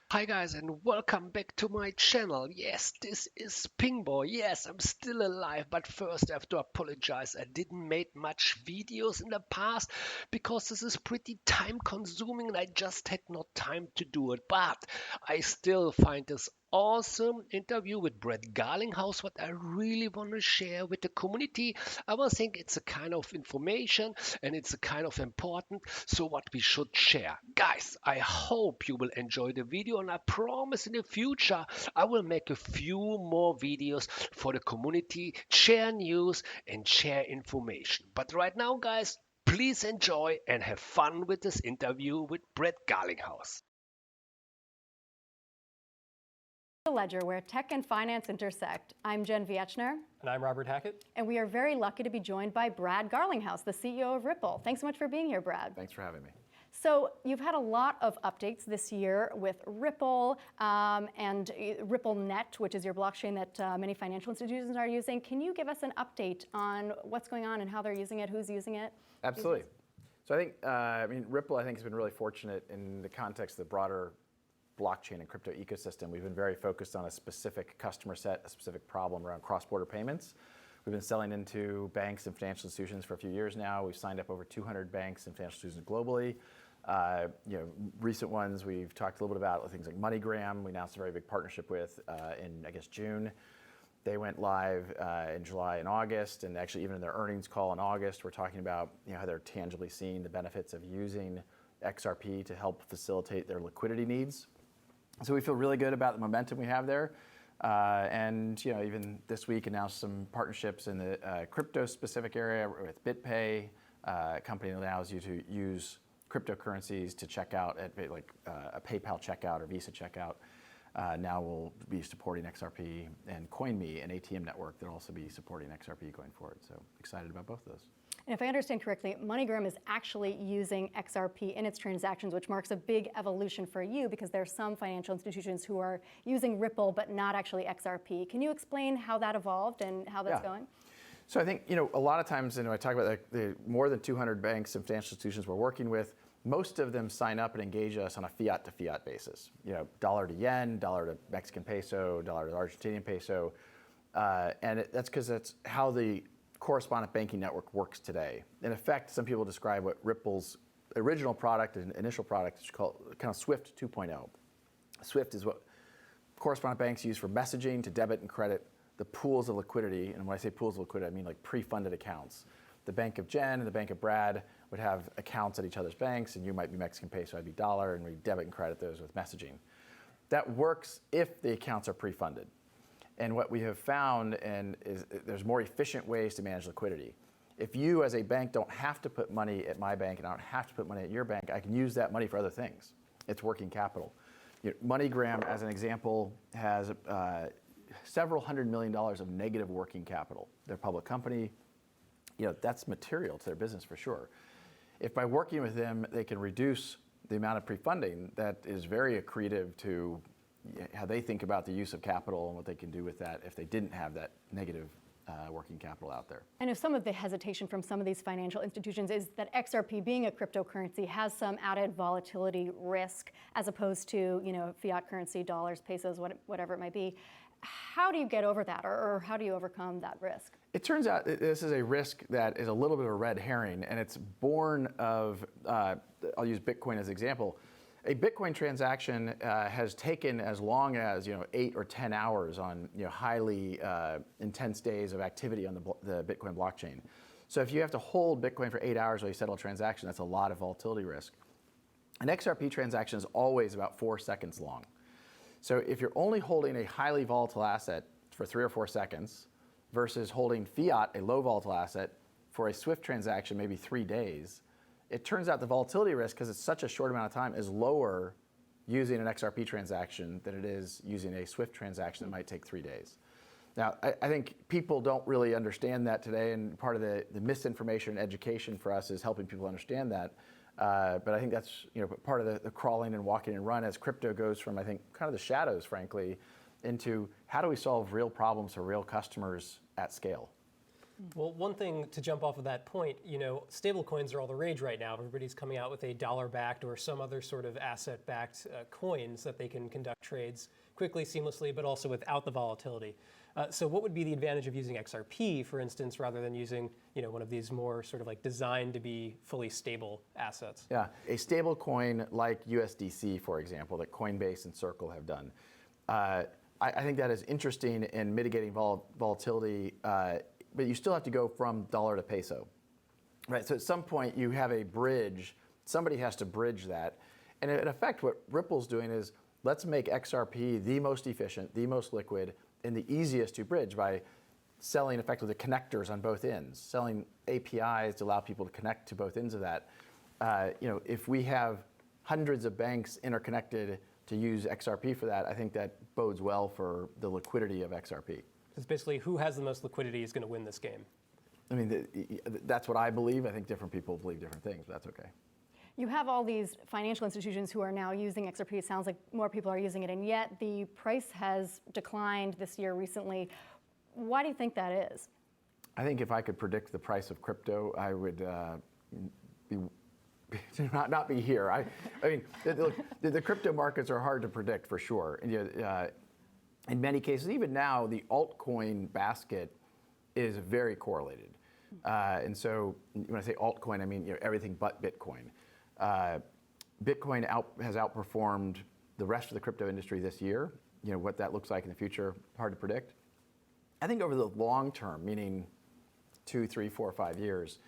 Hi guys and welcome back to my channel. Yes, this is Pingboy. Yes, I'm still alive, but first I have to apologize. I didn't make much videos in the past because this is pretty time consuming and I just had no time to do it. But I still find this awesome interview with Brad Garlinghouse what I really want to share with the community. I will think it's a kind of information and it's a kind of important, so what we should share. Guys, I hope you will enjoy the video and I promise in the future I will make a few more videos for the community, share news and share information. But right now guys, please enjoy and have fun with this interview with Brad Garlinghouse. The Ledger, where tech and finance intersect. I'm Jen Viechner. And I'm Robert Hackett. And we are very lucky to be joined by Brad Garlinghouse, the CEO of Ripple. Thanks so much for being here, Brad. Thanks for having me. So you've had a lot of updates this year with Ripple and RippleNet, which is your blockchain that many financial institutions are using. Can you give us an update on what's going on and how they're using it, who's using it? Absolutely. So I think, Ripple, I think, has been really fortunate in the context of the broader blockchain and crypto ecosystem. We've been very focused on a specific customer set, a specific problem around cross-border payments. We've been selling into banks and financial institutions for a few years now. We've signed up over 200 banks and financial institutions globally. Recent ones we've talked a little bit about things like MoneyGram. We announced a very big partnership with in, I guess, June. They went live in July and August, and actually even in their earnings call in August, we're talking about how they're tangibly seeing the benefits of using XRP to help facilitate their liquidity needs. So we feel really good about the momentum we have there. And even this week announced some partnerships in the crypto-specific area with BitPay, a company that allows you to use cryptocurrencies to check out at like a PayPal checkout or Visa checkout. Now we'll be supporting XRP, and CoinMe, an ATM network that will also be supporting XRP going forward. So excited about both of those. And if I understand correctly, MoneyGram is actually using XRP in its transactions, which marks a big evolution for you because there are some financial institutions who are using Ripple but not actually XRP. Can you explain how that evolved and how that's going? So I think, a lot of times, I talk about the more than 200 banks and financial institutions we're working with, most of them sign up and engage us on a fiat to fiat basis. Dollar to yen, dollar to Mexican peso, dollar to Argentinian peso. And that's because that's how the correspondent banking network works today. In effect, some people describe what Ripple's original product and initial product is called kind of Swift 2.0. Swift is what correspondent banks use for messaging to debit and credit the pools of liquidity. And when I say pools of liquidity, I mean like pre-funded accounts. The Bank of Jen and the Bank of Brad would have accounts at each other's banks, and you might be Mexican peso, I'd be dollar, and we debit and credit those with messaging. That works if the accounts are pre-funded. And what we have found is there's more efficient ways to manage liquidity. If you as a bank don't have to put money at my bank and I don't have to put money at your bank, I can use that money for other things. It's working capital. MoneyGram, as an example, has several $100 million of negative working capital. They're a public company. That's material to their business for sure. If by working with them, they can reduce the amount of pre-funding, that is very accretive to how they think about the use of capital and what they can do with that if they didn't have that negative working capital out there. I know some of the hesitation from some of these financial institutions is that XRP, being a cryptocurrency, has some added volatility risk as opposed to fiat currency, dollars, pesos, whatever it might be. How do you get over that, or how do you overcome that risk? It turns out this is a risk that is a little bit of a red herring, and it's born of, I'll use Bitcoin as an example. A Bitcoin transaction has taken as long as 8 or 10 hours on highly intense days of activity on the Bitcoin blockchain. So if you have to hold Bitcoin for 8 hours while you settle a transaction, that's a lot of volatility risk. An XRP transaction is always about 4 seconds long. So if you're only holding a highly volatile asset for 3 or 4 seconds versus holding fiat, a low volatile asset, for a Swift transaction, maybe 3 days, it turns out the volatility risk, because it's such a short amount of time, is lower using an XRP transaction than it is using a Swift transaction that might take 3 days. Now, I think people don't really understand that today, and part of the misinformation and education for us is helping people understand that. But I think that's part of the crawling and walking and run as crypto goes from, I think, kind of the shadows, frankly, into how do we solve real problems for real customers at scale. Well, one thing to jump off of that point, stablecoins are all the rage right now. Everybody's coming out with a dollar-backed or some other sort of asset-backed coins that they can conduct trades quickly, seamlessly, but also without the volatility. So what would be the advantage of using XRP, for instance, rather than using one of these more sort of like designed to be fully stable assets? Yeah, a stable coin like USDC, for example, that Coinbase and Circle have done. I think that is interesting in mitigating volatility, but you still have to go from dollar to peso, right? So at some point you have a bridge. Somebody has to bridge that. And in effect, what Ripple's doing is let's make XRP the most efficient, the most liquid, and the easiest to bridge by selling effectively the connectors on both ends, selling APIs to allow people to connect to both ends of that. If we have hundreds of banks interconnected to use XRP for that, I think that bodes well for the liquidity of XRP. It's basically who has the most liquidity is going to win this game. I mean, that's what I believe. I think different people believe different things, but that's okay. You have all these financial institutions who are now using XRP. It sounds like more people are using it, and yet the price has declined this year recently. Why do you think that is? I think if I could predict the price of crypto, I would not be here. I mean, the crypto markets are hard to predict for sure. And, in many cases, even now, the altcoin basket is very correlated. And so when I say altcoin, I mean everything but Bitcoin. Bitcoin has outperformed the rest of the crypto industry this year. What that looks like in the future, hard to predict. I think over the long term, meaning 2, 3, 4, 5 years,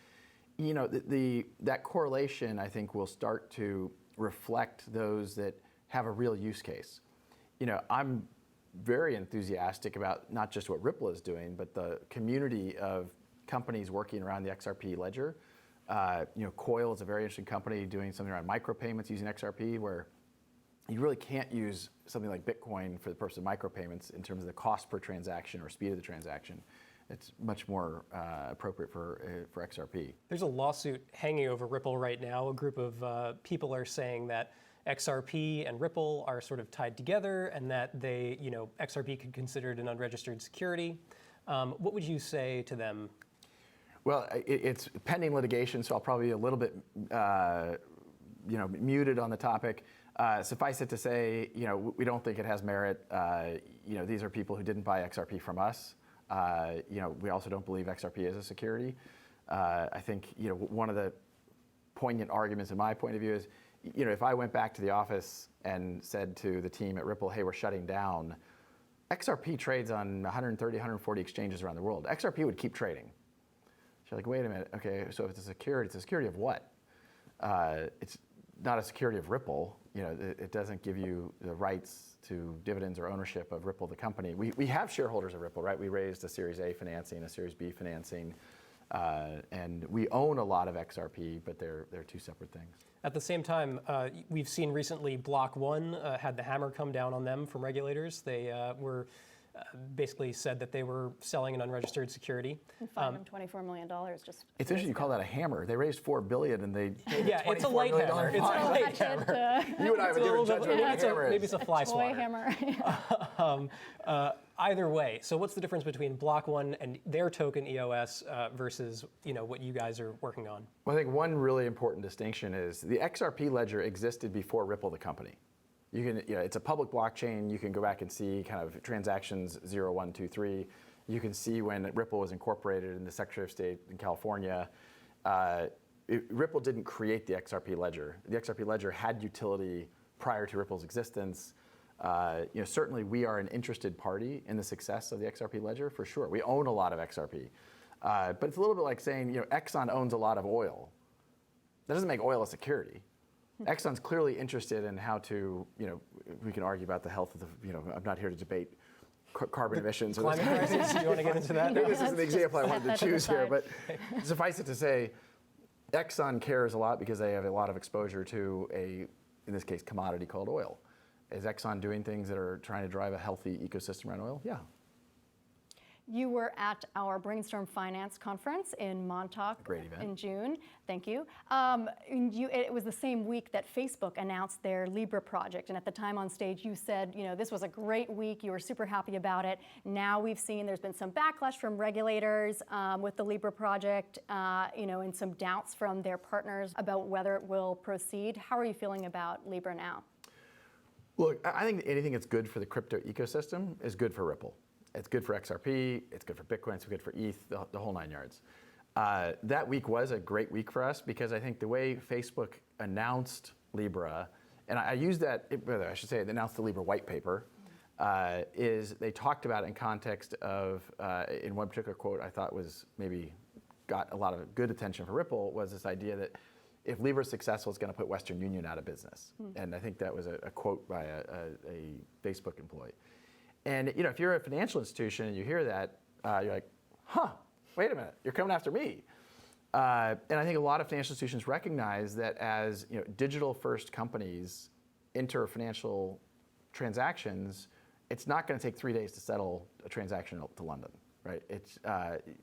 that correlation, I think, will start to reflect those that have a real use case. I'm very enthusiastic about not just what Ripple is doing, but the community of companies working around the XRP ledger. Coil is a very interesting company doing something around micropayments using XRP, where you really can't use something like Bitcoin for the purpose of micropayments in terms of the cost per transaction or speed of the transaction. It's much more appropriate for XRP. There's a lawsuit hanging over Ripple right now. A group of people are saying that XRP and Ripple are sort of tied together, and that XRP could be considered an unregistered security. What would you say to them? Well, it's pending litigation, so I'll probably be a little bit, muted on the topic. Suffice it to say, we don't think it has merit. These are people who didn't buy XRP from us. We also don't believe XRP is a security. I think one of the poignant arguments in my point of view is, if I went back to the office and said to the team at Ripple, hey, we're shutting down, XRP trades on 130, 140 exchanges around the world. XRP would keep trading. So you're like, wait a minute, okay, so if it's a security of what? It's not a security of Ripple. It doesn't give you the rights to dividends or ownership of Ripple, the company. We have shareholders of Ripple, right? We raised a Series A financing, a Series B financing, and we own a lot of XRP, but they're two separate things. At the same time, we've seen recently Block One had the hammer come down on them from regulators. They were basically said that they were selling an unregistered security. $524 million. Just it's interesting you call that a hammer. They raised $4 billion and they yeah, it's a light hammer. It's a light hammer. You and I have a different judgment of what a hammer is. Maybe it's a fly swatter. Hammer. Either way, so what's the difference between Block One and their token EOS versus what you guys are working on? Well, I think one really important distinction is the XRP ledger existed before Ripple, the company. You can, it's a public blockchain. You can go back and see kind of transactions 0, 1, 2, 3. You can see when Ripple was incorporated in the Secretary of State in California. Ripple didn't create the XRP ledger. The XRP ledger had utility prior to Ripple's existence. Certainly we are an interested party in the success of the XRP ledger, for sure. We own a lot of XRP. But it's a little bit like saying, Exxon owns a lot of oil. That doesn't make oil a security. Exxon's clearly interested in how to, we can argue about the health of the, I'm not here to debate carbon emissions. Climate crisis, you want to get into that? This is the example I wanted to choose here, but suffice it to say, Exxon cares a lot because they have a lot of exposure to in this case, commodity called oil. Is Exxon doing things that are trying to drive a healthy ecosystem around oil? Yeah. You were at our Brainstorm Finance conference in Montauk Great event. in June. Thank you. It was the same week that Facebook announced their Libra project, and at the time on stage you said, this was a great week, you were super happy about it. Now we've seen there's been some backlash from regulators with the Libra project, and some doubts from their partners about whether it will proceed. How are you feeling about Libra now? Look, I think anything that's good for the crypto ecosystem is good for Ripple. It's good for XRP, it's good for Bitcoin, it's good for ETH, the whole 9 yards. That week was a great week for us because I think the way Facebook announced Libra, and I use that, I should say, they announced the Libra white paper, is they talked about it in context of, in one particular quote I thought was maybe got a lot of good attention for Ripple, was this idea that if Libra is successful, it's going to put Western Union out of business. And I think that was a quote by a Facebook employee. And if you're a financial institution and you hear that, you're like, wait a minute, you're coming after me. And I think a lot of financial institutions recognize that as digital-first companies enter financial transactions, it's not going to take 3 days to settle a transaction to London, right? It's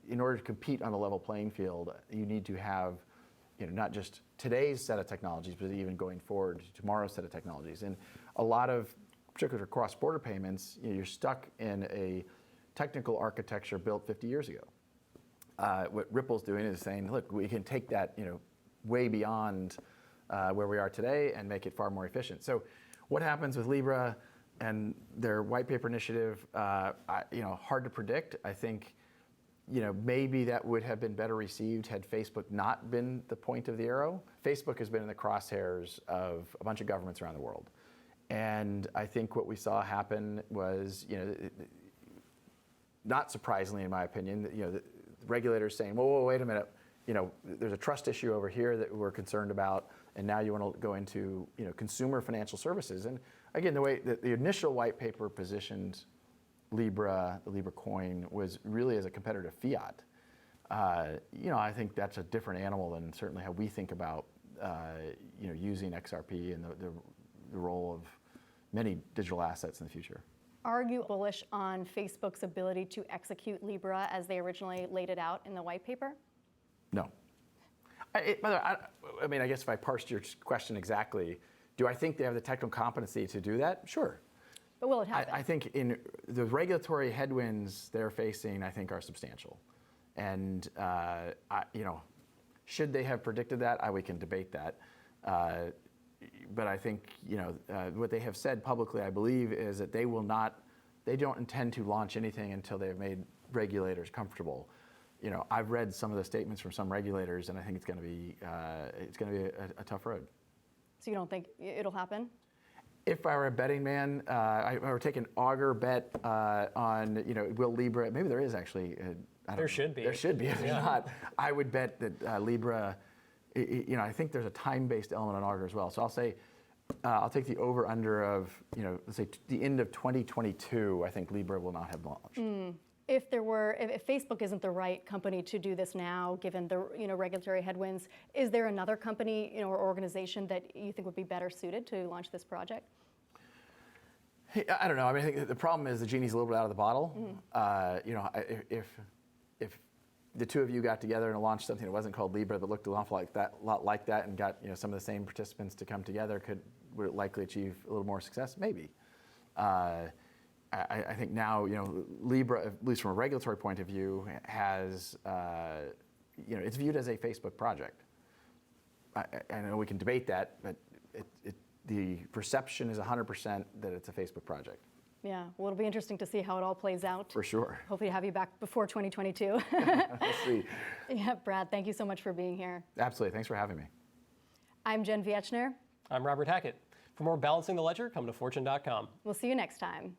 in order to compete on a level playing field, you need to have not just today's set of technologies, but even going forward to tomorrow's set of technologies. And a lot of, particularly for cross-border payments, you're stuck in a technical architecture built 50 years ago. What Ripple's doing is saying, look, we can take that way beyond where we are today and make it far more efficient. So what happens with Libra and their white paper initiative, hard to predict. I think maybe that would have been better received had Facebook not been the point of the arrow. Facebook has been in the crosshairs of a bunch of governments around the world. And I think what we saw happen was, not surprisingly in my opinion, the regulators saying, whoa, wait a minute, there's a trust issue over here that we're concerned about, and now you want to go into consumer financial services. And again, the way that the initial white paper positioned Libra, the Libra coin, was really as a competitor to fiat. I think that's a different animal than certainly how we think about using XRP and the role of many digital assets in the future. Are you bullish on Facebook's ability to execute Libra as they originally laid it out in the white paper? No. By the way, I guess if I parsed your question exactly, do I think they have the technical competency to do that? Sure. But will it happen? I think in the regulatory headwinds they're facing, I think are substantial. And, should they have predicted that? We can debate that. But I think, what they have said publicly, I believe, is that they don't intend to launch anything until they've made regulators comfortable. I've read some of the statements from some regulators, and I think it's going to be a tough road. So you don't think it'll happen? If I were a betting man, I were taking an auger bet on, will Libra, maybe there is actually. There should be. There should be. If there's not, I would bet that Libra, I think there's a time-based element on auger as well. So I'll say, I'll take the over-under of, let's say the end of 2022, I think Libra will not have launched. If Facebook isn't the right company to do this now, given the regulatory headwinds, is there another company or organization that you think would be better suited to launch this project? Hey, I don't know. I think the problem is the genie's a little bit out of the bottle. If the two of you got together and launched something that wasn't called Libra but looked an awful lot like that, and got some of the same participants to come together, would it likely achieve a little more success? Maybe. I think now, Libra, at least from a regulatory point of view, has, it's viewed as a Facebook project. I know we can debate that, but the perception is 100% that it's a Facebook project. Yeah, well, it'll be interesting to see how it all plays out. For sure. Hopefully have you back before 2022. We'll see. Yeah, Brad, thank you so much for being here. Absolutely, thanks for having me. I'm Jen Viechner. I'm Robert Hackett. For more Balancing the Ledger, come to fortune.com. We'll see you next time.